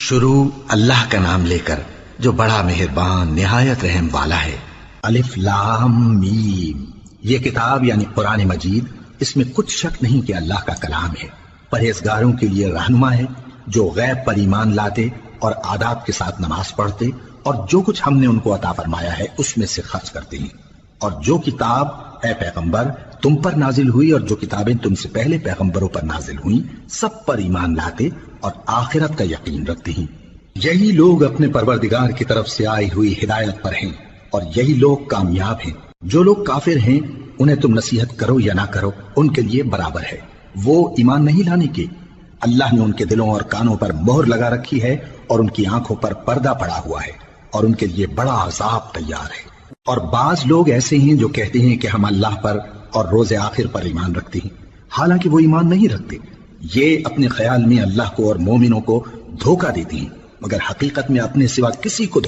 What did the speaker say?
شروع اللہ کا نام لے کر جو بڑا مہربان نہایت رحم والا ہے۔ الف لام میم، یہ کتاب یعنی قرآن مجید، اس میں کچھ شک نہیں کہ اللہ کا کلام ہے، پرہیزگاروں کے لیے رہنما ہے جو غیب پر ایمان لاتے اور آداب کے ساتھ نماز پڑھتے اور جو کچھ ہم نے ان کو عطا فرمایا ہے اس میں سے خرچ کرتے ہیں، اور جو کتاب اے پیغمبر تم پر نازل ہوئی اور جو کتابیں تم سے پہلے پیغمبروں پر نازل ہوئیں سب پر ایمان لاتے اور آخرت کا یقین رکھتے ہیں۔ یہی لوگ اپنے پروردگار کی طرف سے آئی ہوئی ہدایت پر ہیں اور یہی لوگ کامیاب ہیں۔ جو لوگ کافر ہیں انہیں تم نصیحت کرو یا نہ کرو ان کے لیے برابر ہے، وہ ایمان نہیں لانے کے۔ اللہ نے ان کے دلوں اور کانوں پر مہر لگا رکھی ہے اور ان کی آنکھوں پر پردہ پڑا ہوا ہے اور ان کے لیے بڑا عذاب تیار ہے۔ اور بعض لوگ ایسے ہیں جو کہتے ہیں کہ ہم اللہ پر اور روز آخر پر ایمان رکھتے ہیں، حالانکہ وہ ایمان نہیں رکھتے۔ یہ اپنے خیال میں اللہ کو اور مومنوں کو دھوکہ دیتے ہیں، مگر حقیقت میں اپنے سوا کسی کو